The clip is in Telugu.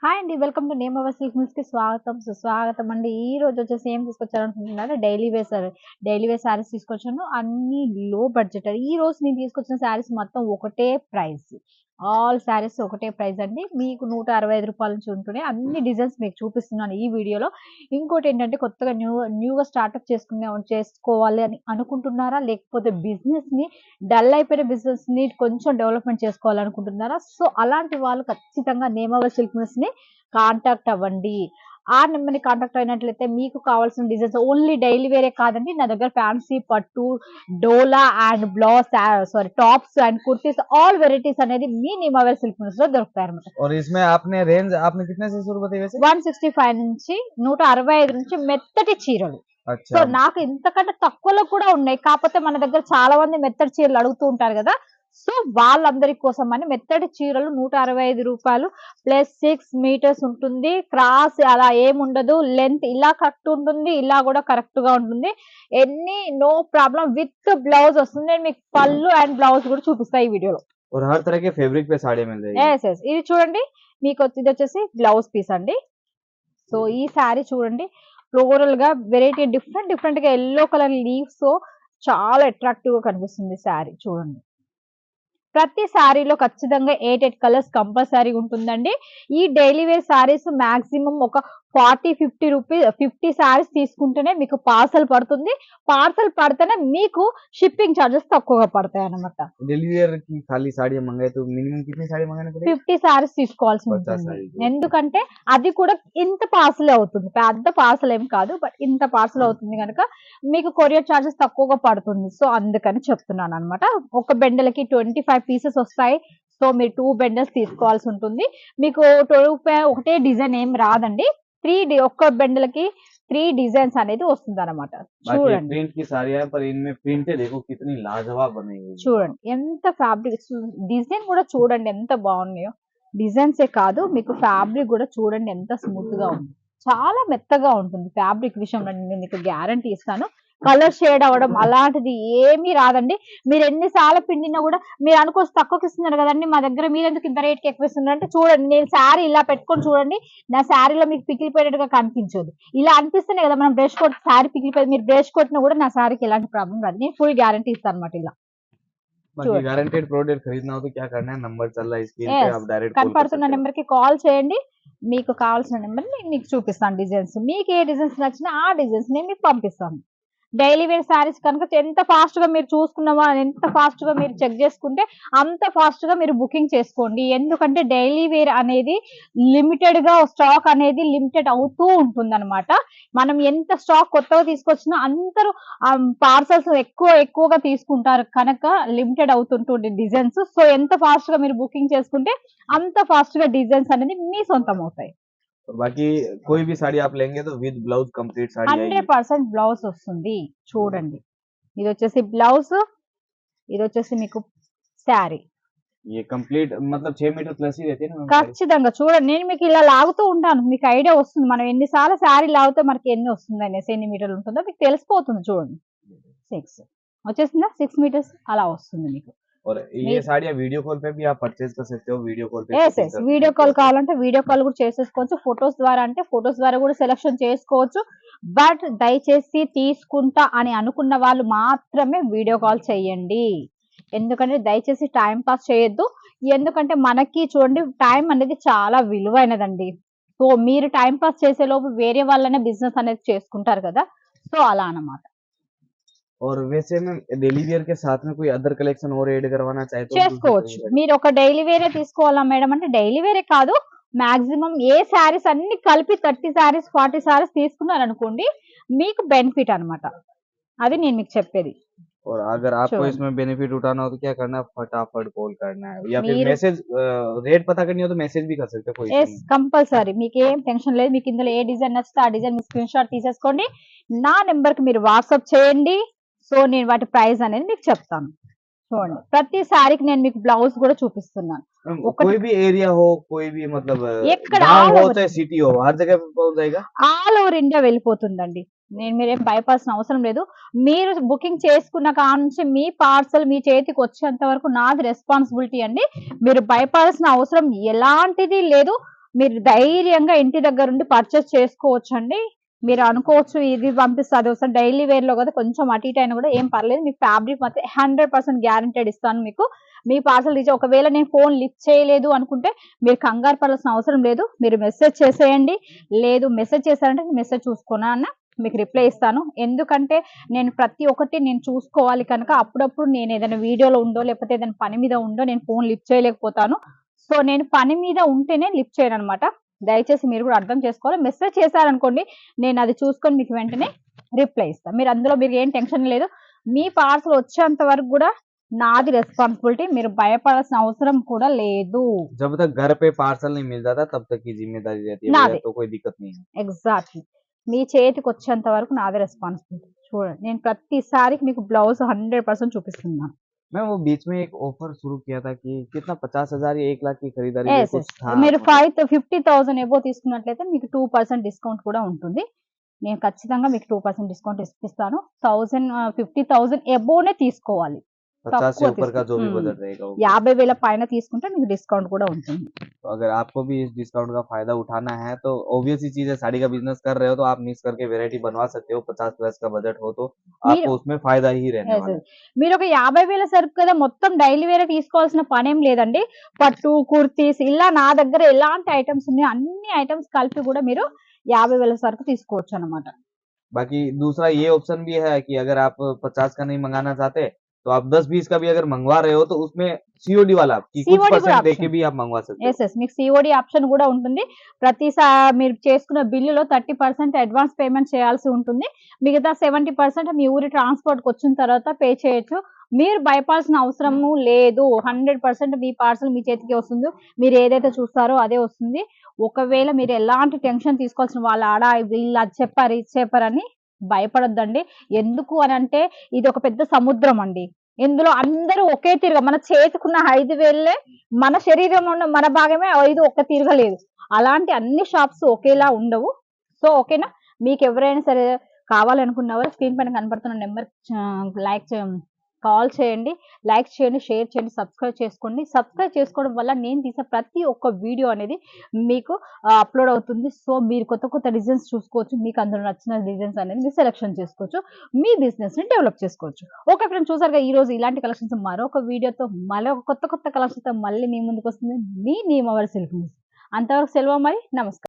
హాయ్ అండి. Welcome to name our silk మిల్స్‌కి స్వాగతం, సుస్వాగతం అండి. ఈ రోజు వచ్చేసి ఏం తీసుకొచ్చాననుకుంటున్నారా? డైలీ వేర్ సారీస్ తీసుకొచ్చాను. అన్నీ లో బడ్జెట్. ఈ రోజు నేను తీసుకొచ్చిన సారీస్ మొత్తం ఒకటే ప్రైస్. ఆల్ సారీస్ ఒకటే ప్రైస్ అండి. మీకు రూ. 165 నుంచి ఉంటున్నాయి. అన్ని డిజైన్స్ మీకు చూపిస్తున్నాను ఈ వీడియోలో. ఇంకోటేంటంటే కొత్తగా న్యూగా స్టార్టప్ చేసుకోవాలి అని అనుకుంటున్నారా? లేకపోతే బిజినెస్‌ని డల్ అయిపోయిన బిజినెస్‌ని కొంచెం డెవలప్‌మెంట్ చేసుకోవాలనుకుంటున్నారా? సో, అలాంటి వాళ్ళు ఖచ్చితంగా నేమ్ అవర్ సిల్క్ మిల్స్‌ని కాంటాక్ట్ అవ్వండి. ఆ నెంబర్‌ని కాంటాక్ట్ అయినట్లయితే మీకు కావాల్సిన డిజైన్స్ ఓన్లీ డైలీ వేరే కాదండి. నా దగ్గర ఫ్యాన్సీ, పట్టు, డోలా and tops and kurtis all varieties అనేది మీ నేమ్ అవర్ సిల్క్ మిల్స్‌లో దొరుకుతాయన్నమాట. और इसमें आपने रेंज आपने कितने से शुरू बताई वैसे? 165 నుంచి 165 నుంచి మెత్తటి చీరలు. సో, अच्छा। నాకు ఇంతకంటే తక్కువలో కూడా ఉన్నాయి. కాపోతే మన దగ్గర చాలా మంది మెత్తటి చీరలు అడుగుతూ ఉంటారు గదా! సో, వాళ్ళందరి కోసమని మెత్తటి చీరలు రూ. 165 ప్లస్ 6 మీటర్స్ ఉంటుంది. క్రాస్ అలా ఏముండదు. లెంత్ ఇలా కరెక్ట్ ఉంటుంది. ఇలా గూడా కరెక్ట్‌గా ఉంటుంది. నో ప్రాబ్లమ్ విత్ బ్లౌజ్ వస్తుంది. నేను మీకు పళ్ళు అండ్ బ్లౌజ్ గూడా చూపిస్తా ఈ వీడియోలో. और हर तरह के फैब्रिक पे साड़ी मिल जाएगी। యెస్. ఇది చూడండి. ఇదొచ్చేసి బ్లౌజ్ పీస్ అండి. సో, ఈ సారీ చూడండి. ఫ్లోరల్‌గా వెరైటీ డిఫరెంట్‌గా యెల్లో కలర్ లీవ్స్‌తో చాలా అట్రాక్టివ్‌గా కనిపిస్తుంది సారీ చూడండి. ప్రతి సారీలో ఖచ్చితంగా 8, 8 కలర్స్ కంపల్సరీ ఉంటుందండి. ఈ డైలీ వేర్ సారీస్ మాక్సిమం ఒక 40, 50 సారీస్ తీసుకుంటేనే మీకు పార్సెల్ పడుతుంది. పార్సెల్ పడితేనే మీకు షిప్పింగ్ చార్జెస్ తక్కువగా పడతాయన్నమాట. डेली वेयर की खाली साड़ी मंगाए तो मिनिमम कितनी साड़ी मंगानी पड़ेगी? 50 సారీస్ తీసుకోవాల్సి 50 ఉంటుంది. साड़ी। ఎందుకంటే అది కూడా ఇంత పార్సెలే అవుతుంది. పెద్ద పార్సెల్ ఏం కాదు. బట్ ఇంత పార్సెల్ అవుతుంది గనక మీకు కొరియర్ చార్జెస్ తక్కువగా పడుతుంది. సో, అందుకని చెప్తున్నానన్నమాట. ఒక బెండెలకి 25 పీసెస్ వస్తాయి. సో, మీరు 2 బెండెల్స్ తీసుకోవాల్సి ఉంటుంది. మీకు ఒకటే డిజైన్ ఏం రాదండి. ఒక్క బెండెలకి 3 డిజైన్స్ అనేది వస్తుందన్నమాట. बाकी చూడండి. प्रिंट की साड़ी है पर इनमें प्रिंटें देखो कितनी लाजवाब बनी हुई है। చూడండి. ఎంత ఫ్యాబ్రిక్ డిజైన్ కూడా చూడండి ఎంత బాగున్నాయో. డిజైన్సే కాదు మీకు ఫ్యాబ్రిక్ కూడా చూడండి ఎంత స్మూత్‌గా ఉంది. చాలా మెత్తగా ఉంటుంది ఫ్యాబ్రిక్ విషయంలో నేను మీకు గ్యారంటీ ఇస్తాను. కలర్ షేడ్ అవ్వడం అలాంటిది ఏమీ రాదండి. మీరు ఎన్ని సార్లు పిండినా కూడా మీరు అనుకోవచ్చు తక్కువకి ఇస్తున్నారు కదండీ! మా దగ్గర మీరెందుకు ఇంత రేట్‌కి ఎక్కువ ఇస్తున్నారంటే చూడండి నేను సారీ ఇలా పెట్టుకొని చూడండి. నా సారీలో మీకు పిగిలిపోయినట్టుగా కనిపించదు. ఇలా అనిపిస్తేనే కదా మనం బ్రష్ కొట్టి సారీ పిగిలిపోయేది. మీరు బ్రష్ కొట్టినా కూడా నా సారీకి ఎలాంటి ప్రాబ్లమ్ రాదు. నేను ఫుల్ గ్యారంటీ ఇస్తానన్నమాట ఇలా. बाकी गारंटेड प्रोडक्ट खरीदना हो तो क्या करना है, नंबर चल रहा है स्क्रीन पे, యెస్. आप डायरेक्ट कॉल कर కనపడుతున్న सकते हो। నంబర్‌కి కాల్ చేయండి. మీకు కావాల్సిన నంబర్‌ని నేను మీకు చూపిస్తాను డిజైన్స్. మీకు ఏ డిజైన్స్ నచ్చినా ఆ డిజైన్స్ నేను మీకు పంపిస్తాను. డైలీ వేర్ సారీస్ కనుక ఎంత ఫాస్ట్‌గా మీరు చూసుకున్నామా, ఎంత ఫాస్ట్‌గా మీరు చెక్ చేసుకుంటే అంత ఫాస్ట్‌గా మీరు బుకింగ్ చేసుకోండి. ఎందుకంటే డైలీ వేర్ అనేది స్టాక్ అనేది లిమిటెడ్ అవుతూ ఉంటుందన్నమాట. మనం ఎంత స్టాక్ కొత్తగా తీసుకొచ్చినా అందరూ పార్సెల్స్ ఎక్కువగా తీసుకుంటారు కనుక లిమిటెడ్ అవుతుంటుంది డిజైన్స్. సో, ఎంత ఫాస్ట్‌గా మీరు బుకింగ్ చేసుకుంటే అంత ఫాస్ట్‌గా డిజైన్స్ అనేది మీ సొంతం అవుతాయి. और बाकी कोई भी साड़ी आप लेंगे तो विद ब्लाउज कंप्लीट साड़ी आएगी। 100% బ్లౌజ్ వస్తుంది. చూడండి. ఇదొచ్చేసి బ్లౌజ్. ఇదొచ్చేసి మీకు శారీ. ये कंप्लीट मतलब 6 मीटर प्लस ही रहती है ना मैम साड़ी? ఖచ్చితంగా చూడండి. నేను మీకు ఇలా లాగుతూ ఉంటాను. మీకు ఐడియా వస్తుంది. మనం ఎన్ని సార్లు శారీ లాగితే మనకి ఎన్ని వస్తుందనేసి, ఎన్ని మీటర్లు ఉంటుందో మీకు తెలిసిపోతుంది చూడండి. 6 వచ్చేసిందా? 6 మీటర్స్ అలా వస్తుంది మీకు. और ये साड़ियाँ वीडियो कॉल पे भी आप परचेज कर सकते हो, वीडियो कॉल पे యెస్. shopping yes. कर వీడియో सकते కాల్ हो। కావాలంటే వీడియో కాల్ కూడా చేసేసుకోవచ్చు. ఫోటోస్ ద్వారా అంటే ఫోటోస్ ద్వారా కూడా సెలక్షన్ చేసుకోవచ్చు. బట్ దయచేసి తీసుకుంటా అని అనుకున్న వాళ్ళు మాత్రమే వీడియో కాల్ చేయండి. ఎందుకంటే దయచేసి టైమ్ పాస్ చేయొద్దు. ఎందుకంటే మనకి చూడండి టైం అనేది చాలా విలువైనదండి. సో, మీరు టైమ్ పాస్ చేసేలోపు వేరే వాళ్ళనే బిజినెస్ అనేది చేసుకుంటారు కదా! సో, అలా అన్నమాట. और वैसे में डेली वेयर के साथ में कोई अदर कलेक्शन और ऐड करवाना चाहे तो दूसरी చేసుకోవచ్చు. कोई साड़ी? మీరు ఒక డైలీ వేరే తీసుకోవాలా మేడం అంటే డైలీ వేరే కాదు. మాక్సిమం ఏ సారీస్ అన్ని కలిపి 30 సారీస్, 40 సారీస్ తీసుకున్నారనుకోండి మీకు బెనిఫిట్ అన్నమాట. అది నేను మీకు చెప్పేది. और अगर आपको చూడండి. इसमें बेनिफिट उठाना हो तो क्या करना है, फटाफट कॉल करना है या फिर మీరు मैसेज रेट पता करनी हो तो मैसेज भी कर सकते हो, कोई इशू యెస్. नहीं है। కంపల్సరీ. మీకేం టెన్షన్ లేదు. మీకు ఇందులో ఏ డిజైన్ నచ్చితే ఆ డిజైన్ మీరు స్క్రీన్ షాట్ తీసేసుకోండి. నా నంబర్‌కి మీరు వాట్సాప్ చేయండి. సో, నేను వాటి ప్రైస్ అనేది మీకు చెప్తాను. చూడండి. ప్రతి సారీకి నేను మీకు బ్లౌజ్ కూడా చూపిస్తున్నాను. ఒకటి कोई भी एरिया हो, कोई भी मतलब ఎక్కడ गांव ఆల్ हो ఓవర్ चाहे सिटी हो, हर जगह पे पहुंच जाएगा। ఆల్ ఓవర్ ఇండియా వెళ్ళిపోతుందండి. మీరేం భయపడాల్సిన అవసరం లేదు. మీరు బుకింగ్ చేసుకున్న కానుంచి మీ పార్సెల్ మీ చేతికి వచ్చేంత వరకు నాది రెస్పాన్సిబిలిటీ అండి. మీరు భయపడాల్సిన అవసరం ఎలాంటిది లేదు. మీరు ధైర్యంగా ఇంటి దగ్గర ఉండి పర్చేస్ చేసుకోవచ్చండి. మీరు అనుకోవచ్చు ఇది పంపిస్తే అది వస్తుంది, డైలీ వేర్ లో కదా కొంచెం అటు ఇటు అయినా కూడా ఏం పర్లేదు. మీ ఫ్యాబ్రిక్ మాత్రం 100% గ్యారంటెడ్ ఇస్తాను మీకు. మీ పార్సల్ రీచ్ ఒకవేళ నేను ఫోన్ లిఫ్ట్ చేయలేదు అనుకుంటే మీరు కంగారు పడాల్సిన అవసరం లేదు. మీరు మెసేజ్ చేసేయండి. లేదు మెసేజ్ చేశారంటే మెసేజ్ చూసుకున్నా అన్న మీకు రిప్లై ఇస్తాను. ఎందుకంటే నేను ప్రతి ఒక్కటి నేను చూసుకోవాలి కనుక అప్పుడప్పుడు నేను ఏదైనా వీడియోలో ఉండో లేకపోతే ఏదైనా పని మీద ఉండో నేను ఫోన్ లిఫ్ట్ చేయలేకపోతాను. సో నేను పని మీద ఉంటేనే లిఫ్ట్ చేయను అనమాట. దయచేసి మీరు కూడా అర్థం చేసుకోవాలి. మెసేజ్ చేశారనుకోండి నేను అది చూసుకొని మీకు వెంటనే రిప్లై ఇస్తాను. మీరు అందులో మీరు ఏం టెన్షన్ లేదు. మీ పార్సల్ వచ్చేంత వరకు కూడా నాది రెస్పాన్సిబిలిటీ. మీరు భయపడాల్సిన అవసరం కూడా లేదు. जब तक घर पे पार्सल नहीं मिल जाता तब तक की जिम्मेदारी रहती है भैया, నాదే तो कोई दिक्कत नहीं है। ఎగ్జాక్ట్లీ. మీ చేతికి వచ్చేంత వరకు నాదే రెస్పాన్సిబిలిటీ. చూడండి నేను ప్రతిసారి మీకు బ్లౌజ్ 100% చూపిస్తున్నాను. मैं वो बीच में एक ऑफर शुरू किया था कि कितना 50,000 या 1 लाख की खरीदारी पे ఎస్ कुछ ఎస్ था మీరు मतलब 50,000 ఎబో తీసుకున్నట్లయితే మీకు 2% డిస్కౌంట్ కూడా ఉంటుంది. నేను ఖచ్చితంగా మీకు 2% డిస్కౌంట్ ఇప్పిస్తాను. 50,000 ఎబోనే తీసుకోవాలి. 50 से తక్కువ ऊपर का जो भी తీసుకుంటే बजट रहेगा वो। 50,000 పైన తీసుకుంటే మీకు డిస్కౌంట్ కూడా ఉంటుంది. तो अगर आपको भी इस डिस्काउंट का फायदा उठाना है तो ऑब्वियस ही चीज है, साड़ी का बिजनेस कर रहे हो तो आप मिक्स करके वैरायटी बनवा सकते हो। 50 प्लस का बजट हो तो మీరు आपको उसमें फायदा ही रहने ఎస్ वाला है। ఎస్ మీరు ఒక 50,000 సరుకు కదా మొత్తం డైలీ వేరే తీసుకోవాల్సిన పనేం లేదండి. పట్టు కుర్తీస్ ఇలా నా దగ్గర ఎలాంటి ఐటమ్స్ ఉన్నాయో అన్ని ఐటమ్స్ కలిపి కూడా మీరు 50,000 సరుకు తీసుకోవచ్చు అనమాట. बाकी दूसरा ये ऑप्शन भी है कि अगर आप 50 का नहीं मंगाना चाहते तो आप 10-20 का भी अगर मंगवा रहे हो तो उसमें सीओडी वाला कि कुछ సిఓడి కూడా परसेंट दे के ఆప్షన్. भी आप मंगवा सकते हो। ఎస్ ఎస్ మీకు సిఓడి ఆప్షన్ కూడా ఉంటుంది. మీరు చేసుకున్న బిల్లులో 30% అడ్వాన్స్ పేమెంట్ చేయాల్సి ఉంటుంది. మిగతా 70% మీ ఊరి ట్రాన్స్పోర్ట్కి వచ్చిన తర్వాత పే చేయొచ్చు. మీరు భయపడాల్సిన అవసరము లేదు. 100% మీ పార్సల్ మీ చేతికి వస్తుంది. మీరు ఏదైతే చూస్తారో అదే వస్తుంది. ఒకవేళ మీరు ఎలాంటి టెన్షన్ తీసుకోవాల్సిన వాళ్ళ ఆడ వీళ్ళు అది చెప్పారు ఇది చెప్పారని భయపడొద్దండి. ఎందుకు అని అంటే ఇది ఒక పెద్ద సముద్రం అండి. ఇందులో అందరూ ఒకే తీరుగా మన చేతికున్న 5,000 మన శరీరంలో ఉన్న మన భాగమే 5 ఒక్క తీరుగా లేదు. అలాంటి అన్ని షాప్స్ ఒకేలా ఉండవు. సో ఓకేనా. మీకు ఎవరైనా సరే కావాలనుకున్నవారు స్క్రీన్ పైన కనపడుతున్న నెంబర్ కాల్ చేయండి, లైక్ చేయండి, షేర్ చేయండి, సబ్స్క్రైబ్ చేసుకోండి. సబ్స్క్రైబ్ చేసుకోవడం వల్ల నేను తీసే ప్రతి ఒక్క వీడియో అనేది మీకు అప్లోడ్ అవుతుంది. సో మీరు కొత్త కొత్త డిజైన్స్ చూసుకోవచ్చు. మీకు అందులో నచ్చిన డిజైన్స్ అనేది మీరు సెలెక్షన్ చేసుకోవచ్చు. మీ బిజినెస్ ని డెవలప్ చేసుకోవచ్చు. ఓకే ఫ్రెండ్స్, చూసారుగా ఈ రోజు ఇలాంటి కలెక్షన్స్ మరొక వీడియోతో మరొక కొత్త కొత్త కలెక్షన్స్ తో మళ్ళీ మీ ముందుకు వస్తుంది మీ నీమవర్ సిల్క్. అంతవరకు సెలవు మరి, నమస్కారం.